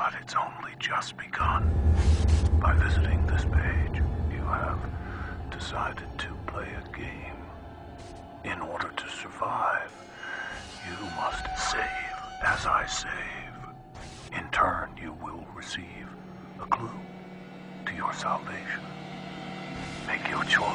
But it's only just begun. By visiting this page, you have decided to play a game. In order to survive, you must save as I save. In turn, you will receive a clue to your salvation. Make your choice.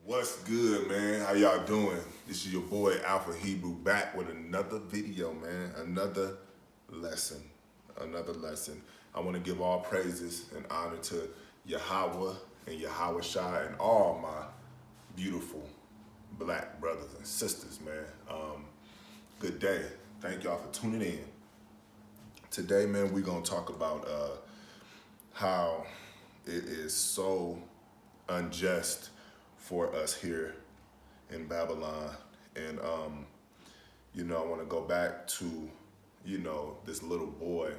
What's good, man? How y'all doing? This is your boy AlphaHebrew back with another video, man. Another lesson. I want to give all praises and honor to Yahweh and Yahawashi and all my beautiful black brothers and sisters, man. Good day. Thank y'all for tuning in. Today, man, we're going to talk about how it is so unjust for us here in Babylon. And, I want to go back to, this little boy,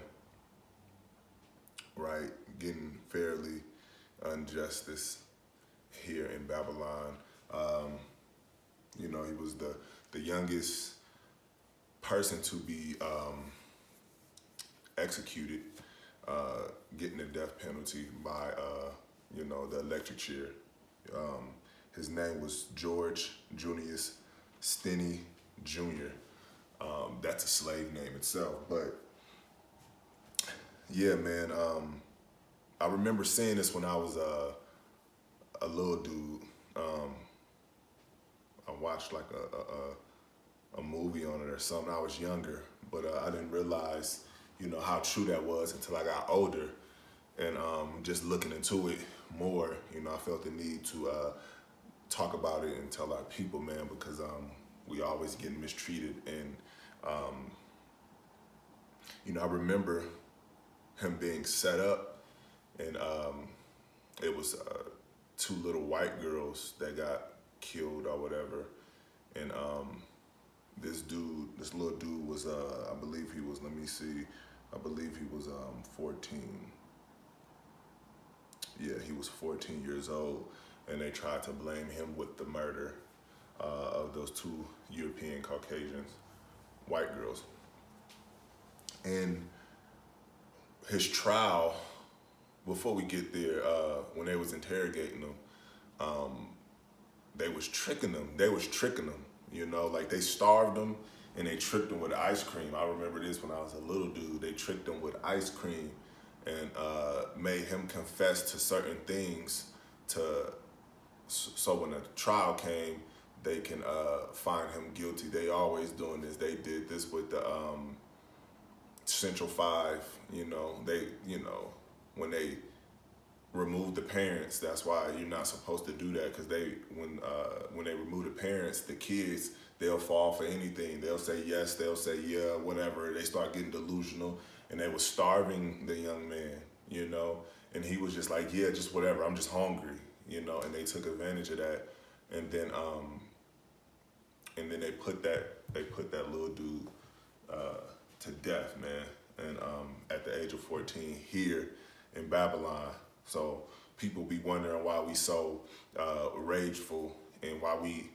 right, getting fairly injustice here in Babylon. He was the youngest person to be executed, getting the death penalty by, the electric chair. His name was George Junious Stinney, Jr. That's a slave name itself. But yeah, man, I remember seeing this when I was a little dude. I watched like a movie on it or something. I was younger, but I didn't realize, how true that was until I got older. And just looking into it more, I felt the need to talk about it and tell our people, man, because we always get mistreated. And, I remember him being set up, and it was two little white girls that got killed or whatever. And this little dude was, I believe he was 14. Yeah, he was 14 years old, and they tried to blame him with the murder of those two European Caucasians, white girls. And his trial, before we get there, when they was interrogating him, they was tricking them. Like they starved him and they tricked him with ice cream. I remember this when I was a little dude. They tricked him with ice cream and made him confess to certain things so when the trial came, they can find him guilty. They always doing this. They did this with the Central 5, when they removed the parents. That's why you're not supposed to do that, because when they remove the parents, the kids, they'll fall for anything. They'll say yes, they'll say yeah, whatever. They start getting delusional, and they were starving the young man, and he was just like, yeah, just whatever, I'm just hungry, and they took advantage of that. And then they put that little dude to death, man. And at the age of 14 here in Babylon. So people be wondering why we so rageful and why we,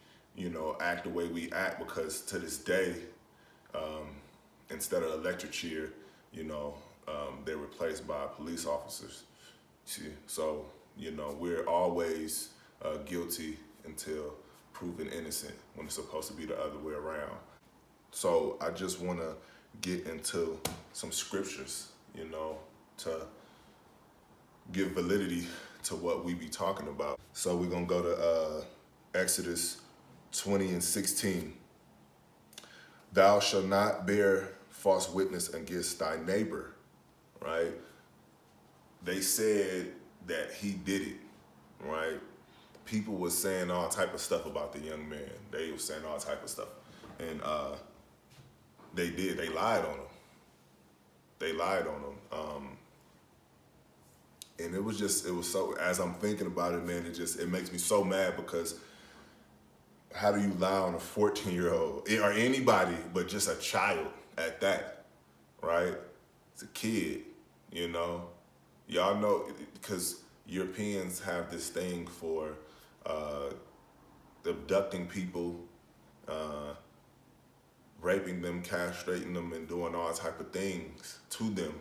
act the way we act, because to this day, instead of electric chair, they're replaced by police officers. See? So, we're always guilty until proven innocent, when it's supposed to be the other way around. So I just want to get into some scriptures, to give validity to what we be talking about. So we're going to go to Exodus 20:16. Thou shalt not bear false witness against thy neighbor, right? They said that he did it, right? People was saying all type of stuff about the young man. They were saying all type of stuff. And they lied on him. And it was so, as I'm thinking about it, man, it makes me so mad, because how do you lie on a 14-year-old or anybody, but just a child at that, right? It's a kid, Y'all know, because Europeans have this thing for abducting people raping them, castrating them, and doing all type of things to them.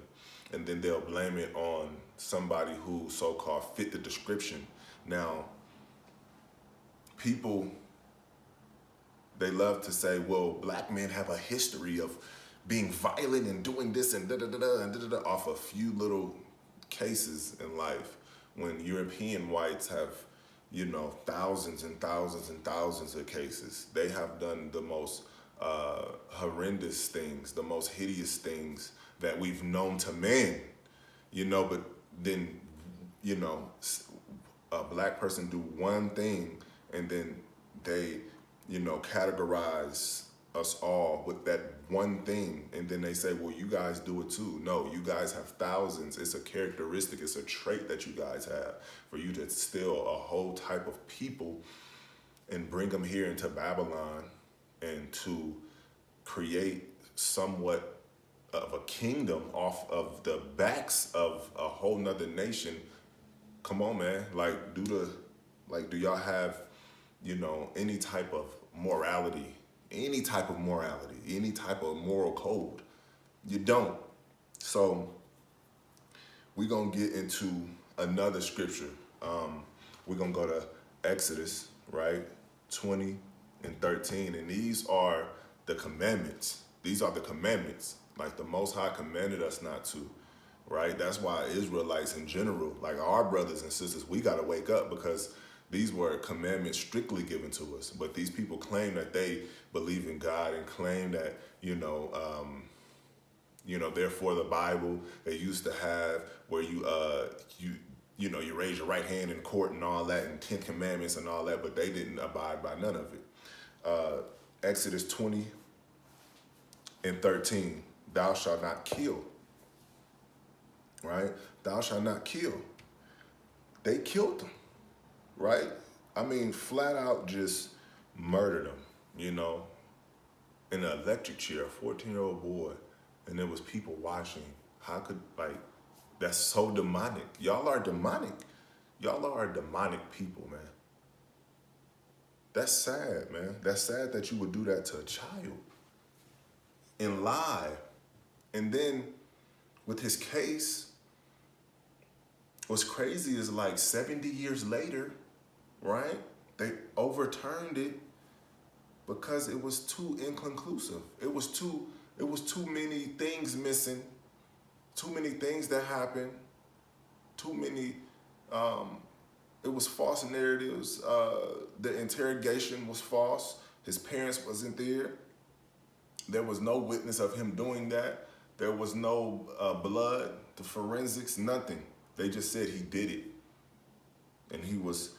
And then they'll blame it on somebody who so-called fit the description. Now, people, they love to say, well, black men have a history of being violent and doing this and da-da-da-da and da-da-da off a few little cases in life, when European whites have, you know, thousands and thousands and thousands of cases. They have done the most horrendous things, the most hideous things that we've known to men, you know, but then, you know, a black person do one thing and then they, you know, categorize us all with that one thing, and then they say, well, you guys do it too. No, you guys have thousands. It's a characteristic, it's a trait that you guys have, for you to steal a whole type of people and bring them here into Babylon and to create somewhat of a kingdom off of the backs of a whole nother nation. Come on, man. Like, do y'all have, you know, any type of morality, any type of moral code? You don't. So we're going to get into another scripture. We're going to go to Exodus, right? 20 and 13. And these are the commandments. These are the commandments. Like the Most High commanded us not to, right? That's why Israelites in general, like our brothers and sisters, we got to wake up, because these were commandments strictly given to us. But these people claim that they believe in God and claim that, you know, therefore the Bible they used to have where you raise your right hand in court and all that, and 10 commandments and all that, but they didn't abide by none of it. Exodus 20 and 13, thou shalt not kill, right? Thou shalt not kill. They killed them. Right? I mean, flat out just murdered him, you know, in an electric chair, a 14-year-old boy, and there was people watching. How could, like, that's so demonic. Y'all are demonic. Y'all are a demonic people, man. That's sad, man. That's sad that you would do that to a child and lie. And then with his case, what's crazy is like 70 years later, right? They overturned it because it was too inconclusive. It was too many things missing, too many things that happened, too many, it was false narratives. The interrogation was false. His parents wasn't there. There was no witness of him doing that. There was no blood, the forensics, nothing. They just said he did it. And he was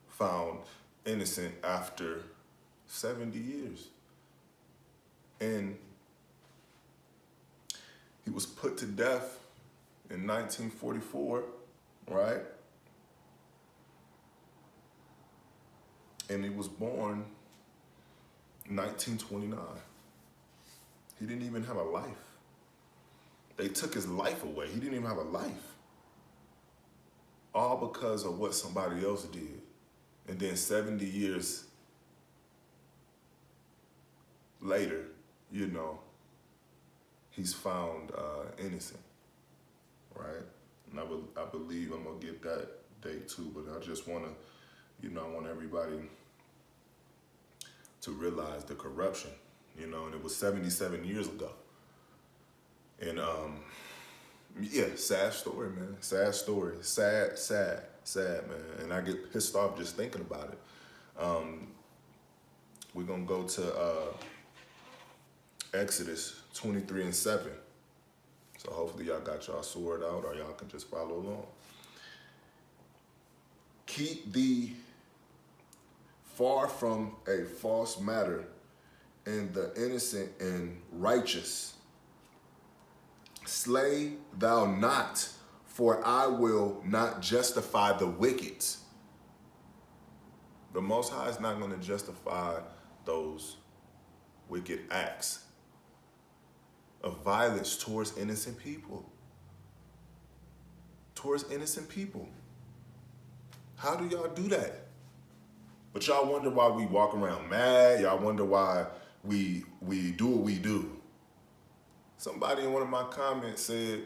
found innocent after 70 years. And he was put to death in 1944, right? And he was born in 1929. He didn't even have a life. They took his life away. He didn't even have a life. All because of what somebody else did. And then 70 years later, you know, he's found innocent, right? And I believe I'm gonna get that date too, but I just wanna, you know, I want everybody to realize the corruption, you know, and it was 77 years ago. And yeah, sad story, man. Sad story. Sad, man. And I get pissed off just thinking about it. We're gonna go to Exodus 23 and 7. So hopefully y'all got y'all sword out, or y'all can just follow along. Keep thee far from a false matter, and the innocent and righteous. Slay thou not, for I will not justify the wicked. The Most High is not going to justify those wicked acts of violence towards innocent people. Towards innocent people. How do y'all do that? But y'all wonder why we walk around mad. Y'all wonder why we do what we do. Somebody in one of my comments said,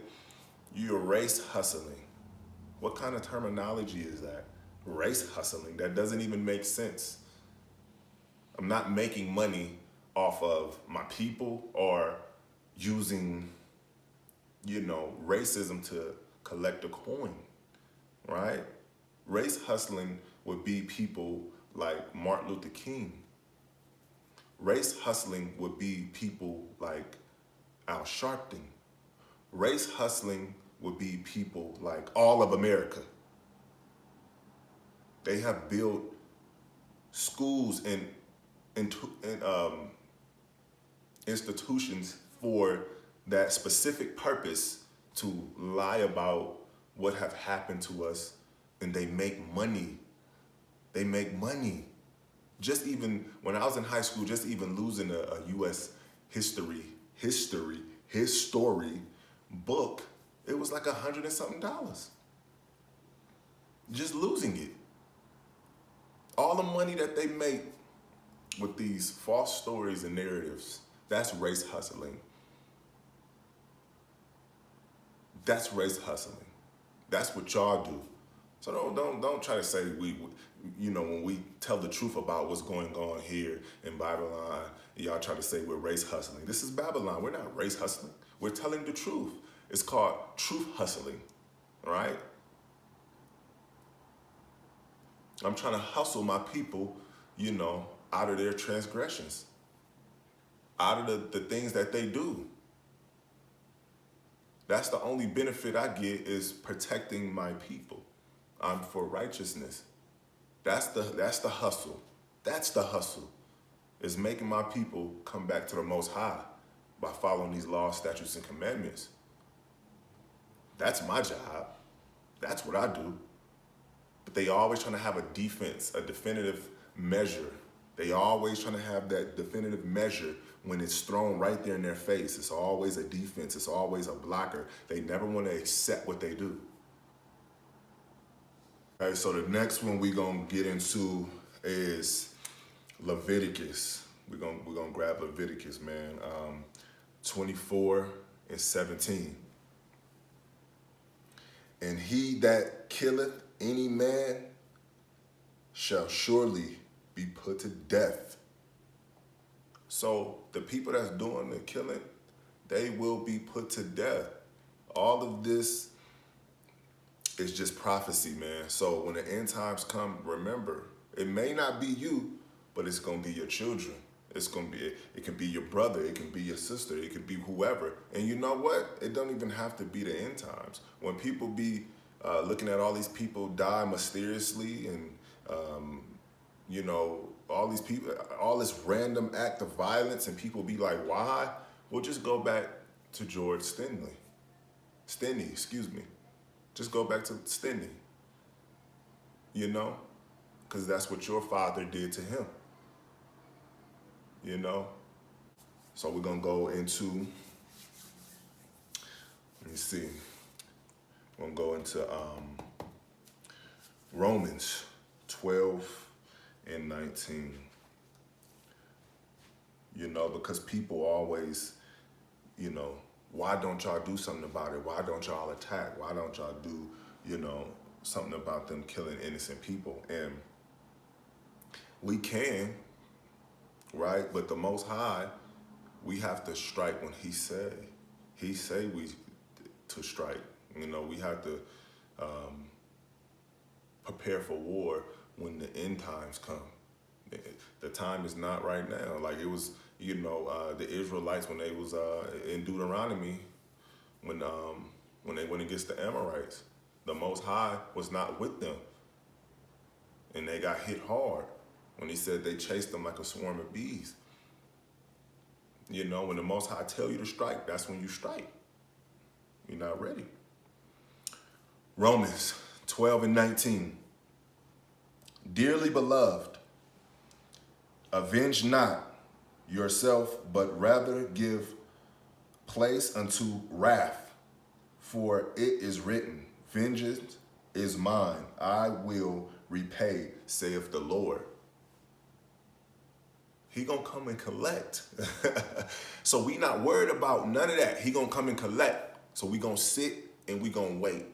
you're race hustling. What kind of terminology is that? Race hustling. That doesn't even make sense. I'm not making money off of my people or using, racism to collect a coin, right? Race hustling would be people like Martin Luther King. Race hustling would be people like Al Sharpton. Race hustling would be people like all of America. They have built schools and institutions for that specific purpose to lie about what have happened to us, and they make money. They make money. Just even when I was in high school, just even losing a U.S. history book, it was like $100 and something. Just losing it. All the money that they make with these false stories and narratives, that's race hustling. That's race hustling. That's what y'all do. So don't try to say when we tell the truth about what's going on here in Babylon, y'all try to say we're race hustling. This is Babylon. We're not race hustling. We're telling the truth. It's called truth hustling, right? I'm trying to hustle my people, out of their transgressions, out of the things that they do. That's the only benefit I get, is protecting my people. I'm for righteousness. That's the hustle. That's the hustle, is making my people come back to the Most High by following these laws, statutes, and commandments. That's my job. That's what I do. But they always trying to have a definitive measure. They always trying to have that definitive measure when it's thrown right there in their face. It's always a defense. It's always a blocker. They never want to accept what they do. All right, so the next one we're going to get into is Leviticus. We're gonna grab Leviticus, man. 24:17. And he that killeth any man shall surely be put to death. So the people that's doing the killing, they will be put to death. All of this is just prophecy, man. So when the end times come, remember, it may not be you, but it's gonna be your children. It can be your brother, it can be your sister, it can be whoever. And you know what? It don't even have to be the end times. When people be looking at all these people die mysteriously and, all these people, all this random act of violence, and people be like, why? Well, just go back to George Stinney. Just go back to Stinney, because that's what your father did to him, So we're going to go into, let me see, we're going to go into Romans 12:19, because people always, why don't y'all do something about it? Why don't y'all attack? Why don't y'all do, something about them killing innocent people? And we can, right? But the Most High, we have to strike when He say we to strike. We have to prepare for war when the end times come. The time is not right now. Like it was, the Israelites when they was in Deuteronomy, when they went against the Amorites, the Most High was not with them, and they got hit hard when He said they chased them like a swarm of bees. When the Most High tell you to strike, that's when you strike. You're not ready. Romans 12:19. Dearly beloved, avenge not yourself, but rather give place unto wrath, for it is written, vengeance is mine, I will repay, saith the Lord. He gonna come and collect. So we not worried about none of that. He gonna come and collect. So we gonna sit and we gonna wait.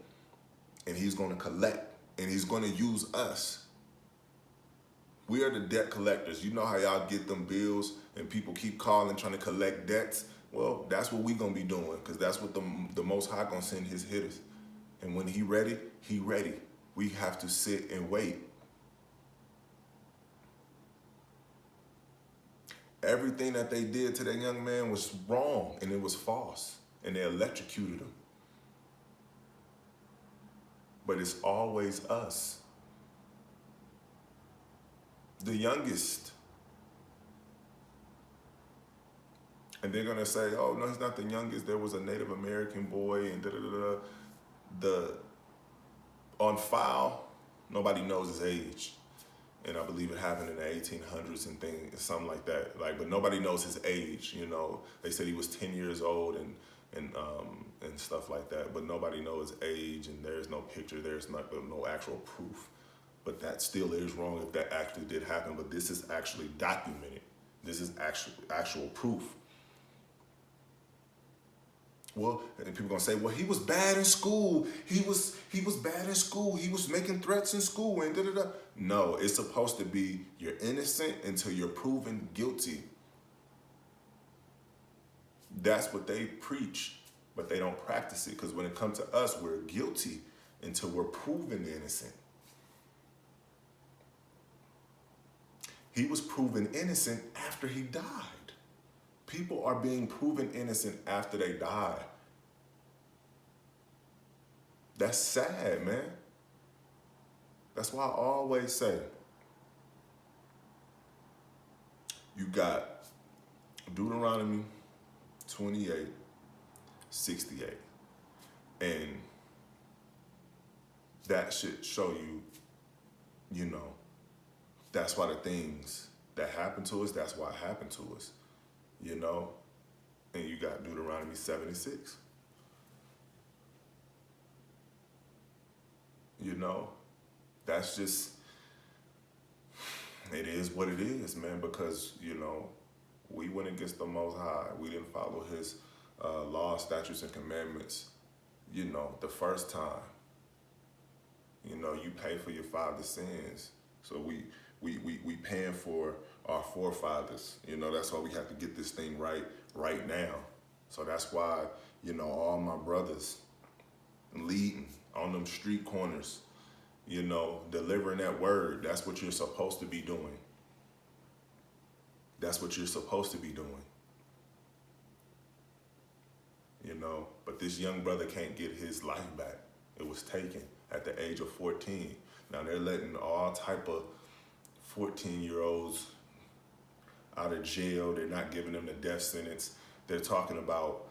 And he's gonna collect. And he's gonna use us. We are the debt collectors. You know how y'all get them bills and people keep calling trying to collect debts? Well, that's what we gonna be doing, because that's what the Most High gonna send his hitters. And when he ready, he ready. We have to sit and wait. Everything that they did to that young man was wrong, and it was false, and they electrocuted him. But it's always us. The youngest. And they're gonna say, oh no, he's not the youngest. There was a Native American boy and on file, nobody knows his age. And I believe it happened in the 1800s and things, something like that. But nobody knows his age. You know, they said he was 10 years old and stuff like that. But nobody knows his age, and there's no picture. There's no actual proof. But that still is wrong if that actually did happen. But this is actually documented. This is actual proof. Well, and people gonna say, well, he was bad in school. He was bad in school. He was making threats in school and da-da-da. No, it's supposed to be you're innocent until you're proven guilty. That's what they preach, but they don't practice it, because when it comes to us, we're guilty until we're proven innocent. He was proven innocent after he died. People are being proven innocent after they die. That's sad, man. That's why I always say, you got Deuteronomy 28:68. And that should show you, that's why the things that happen to us, that's why it happened to us. And you got Deuteronomy 76. That's just, it is what it is, man, because, we went against the Most High. We didn't follow his laws, statutes, and commandments, the first time. You pay for your father's sins. So we paying for our forefathers. That's why we have to get this thing right now. So that's why, all my brothers leading on them street corners, delivering that word. That's what you're supposed to be doing. That's what you're supposed to be doing. But this young brother can't get his life back. It was taken at the age of 14. Now they're letting all type of 14-year-olds out of jail. They're not giving them the death sentence. They're talking about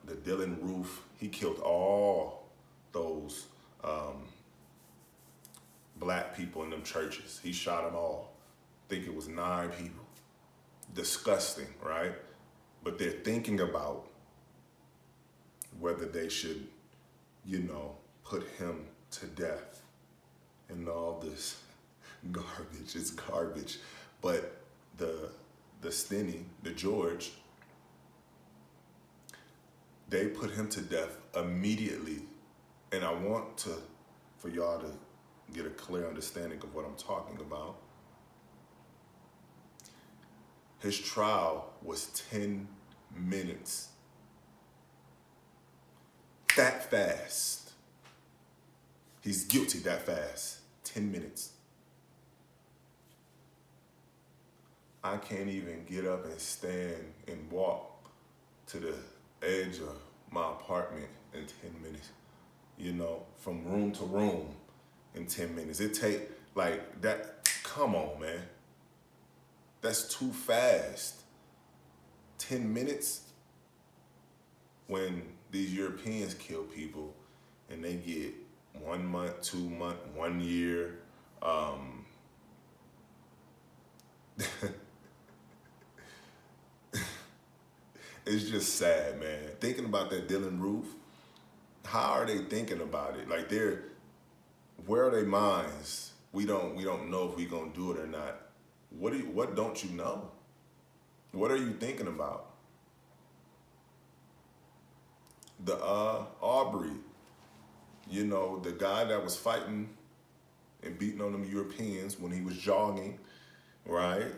the Dylan Roof. He killed all those black people in them churches. He shot them all. I think it was 9 people. Disgusting, right? But they're thinking about whether they should, put him to death and all this garbage. It's garbage. But the Stinney, the George, they put him to death immediately. And I want for y'all to get a clear understanding of what I'm talking about. His trial was 10 minutes. That fast. He's guilty that fast. 10 minutes. I can't even get up and stand and walk to the edge of my apartment in 10 minutes. From room to room in 10 minutes. It take like that. Come on, man. That's too fast. 10 minutes when these Europeans kill people and they get 1 month, 2 months, 1 year. It's just sad, man. Thinking about that Dylan Roof, how are they thinking about it? Like where are their minds? We don't know if we gonna do it or not. What don't you know? What are you thinking about? The Aubrey, you know, the guy that was fighting and beating on them Europeans when he was jogging, right?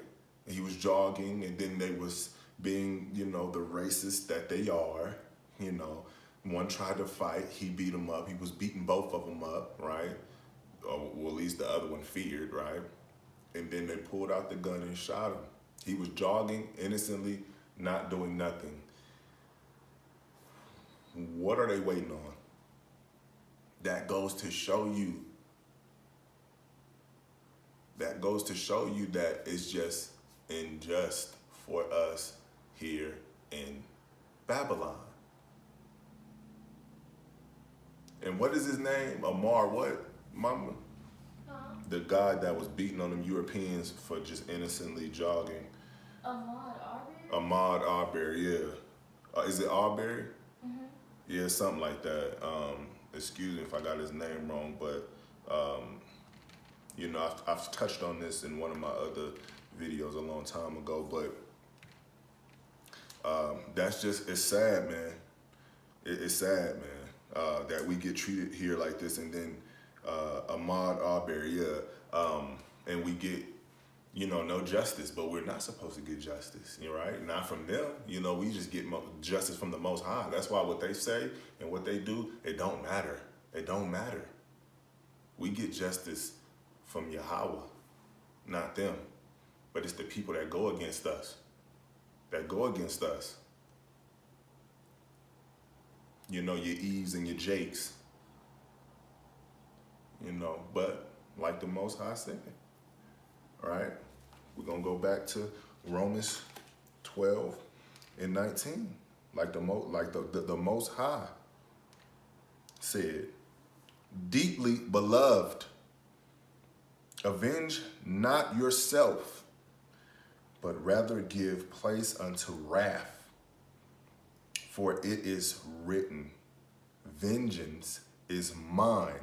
He was jogging, and then they was being, you know, the racists that they are, you know. One tried to fight, he beat him up. He was beating both of them up, right? Or, well, at least the other one feared, right? And then they pulled out the gun and shot him. He was jogging innocently, not doing nothing. What are they waiting on? That goes to show you that it's just unjust for us here in Babylon. And what is his name? Amar what, mama? The guy that was beating on them Europeans for just innocently jogging. Ahmaud Arbery, yeah. Is it Arbery? Mm-hmm. Yeah, something like that. Excuse me if I got his name wrong, but you know, I've touched on this in one of my other videos a long time ago, but that's just, it's sad, man. It's sad, man, that we get treated here like this, and then Ahmaud Arbery, and we get, you know, no justice, but we're not supposed to get justice, you know, right? Not from them, you know, we just get justice from the Most High. That's why what they say and what they do, it don't matter. It don't matter. We get justice from Yahweh, not them. But it's the people that go against us, You know, your Eves and your Jakes, you know, but like the Most High said, all right? We're gonna go back to Romans 12 and 19. Like the Most High said, deeply beloved, avenge not yourself, but rather give place unto wrath. For it is written, vengeance is mine.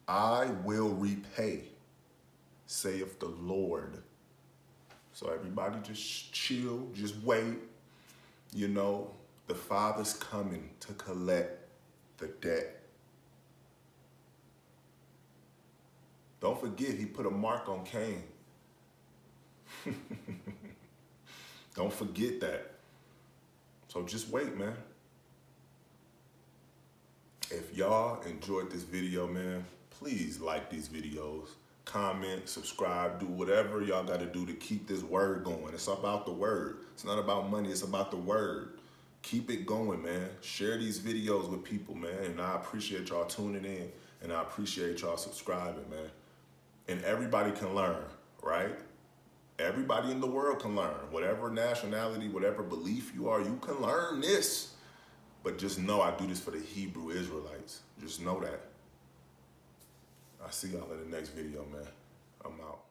I will repay, saith the Lord. So everybody just chill, just wait. You know, the Father's coming to collect the debt. Don't forget, he put a mark on Cain. Don't forget that. So just wait, man. If y'all enjoyed this video, man, please like these videos, comment, subscribe, do whatever y'all got to do to keep this word going. It's about the word. It's not about money. It's about the word. Keep it going, man. Share these videos with people, man. And I appreciate y'all tuning in, and I appreciate y'all subscribing, man. And everybody can learn, right? Everybody in the world can learn. Whatever nationality, whatever belief you are, you can learn this. But just know I do this for the Hebrew Israelites. Just know that. I'll see y'all in the next video, man. I'm out.